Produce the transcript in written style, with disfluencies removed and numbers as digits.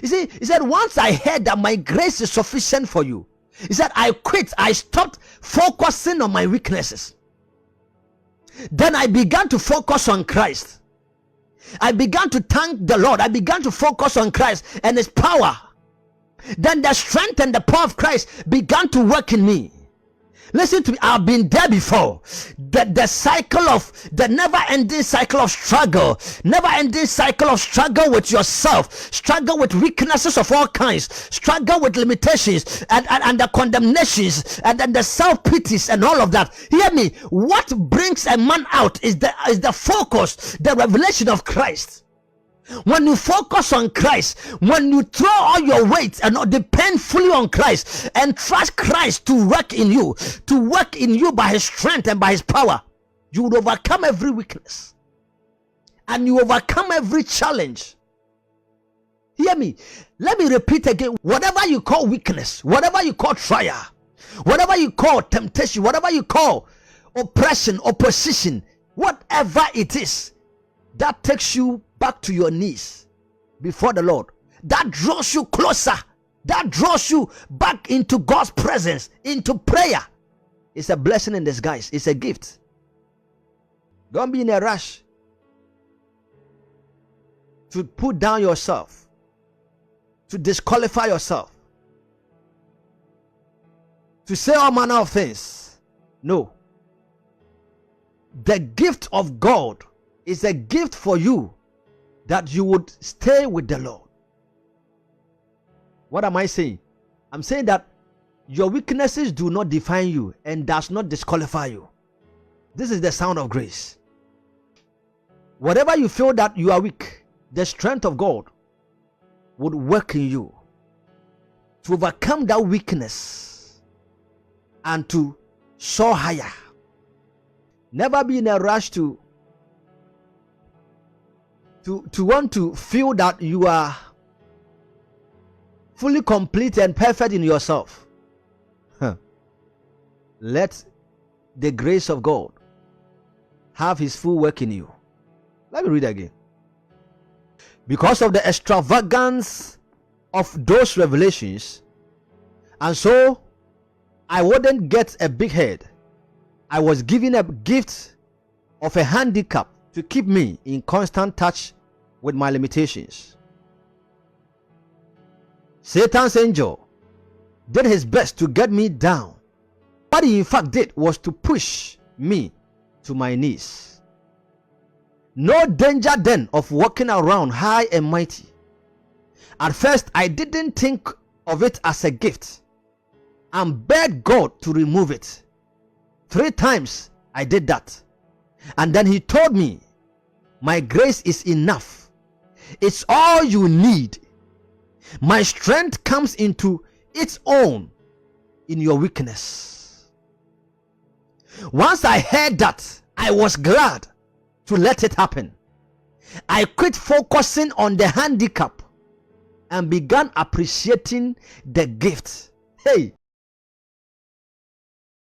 You see, he said, once I heard that my grace is sufficient for you, he said, I quit. I stopped focusing on my weaknesses. Then I began to focus on Christ. I began to thank the Lord. I began to focus on Christ and his power. Then the strength and the power of Christ began to work in me. Listen to me, I've been there before. The cycle of the never-ending cycle of struggle, never-ending cycle of struggle with yourself, struggle with weaknesses of all kinds, struggle with limitations and the condemnations and the self-pities and all of that. Hear me, what brings a man out is the focus, the revelation of Christ. When you focus on Christ, when you throw all your weight and depend fully on Christ and trust Christ to work in you by his strength and by his power, you will overcome every weakness and you overcome every challenge. Hear me, let me repeat again. Whatever you call weakness, whatever you call trial, whatever you call temptation, whatever you call oppression, opposition, whatever it is that takes you back to your knees before the Lord, that draws you closer, that draws you back into God's presence, into prayer, it's a blessing in disguise. It's a gift. Don't be in a rush to put down yourself, to disqualify yourself, to say all manner of things. No, the gift of God is a gift for you, that you would stay with the Lord. What am I saying? I'm saying that your weaknesses do not define you and does not disqualify you. This is the sound of grace. Whatever you feel that you are weak, the strength of God would work in you to overcome that weakness and to soar higher. Never be in a rush to want to feel that you are fully complete and perfect in yourself. Let the grace of God have his full work in you. Let me read again. Because of the extravagance of those revelations, and so I wouldn't get a big head, I was given a gift of a handicap to keep me in constant touch with my limitations. Satan's angel did his best to get me down. What he in fact did was to push me to my knees. No danger then of walking around high and mighty. At first, I didn't think of it as a gift and begged God to remove it. 3 times I did that. And then he told me, my grace is enough. It's all you need. My strength comes into its own in your weakness. Once I heard that, I was glad to let it happen. I quit focusing on the handicap and began appreciating the gift. Hey,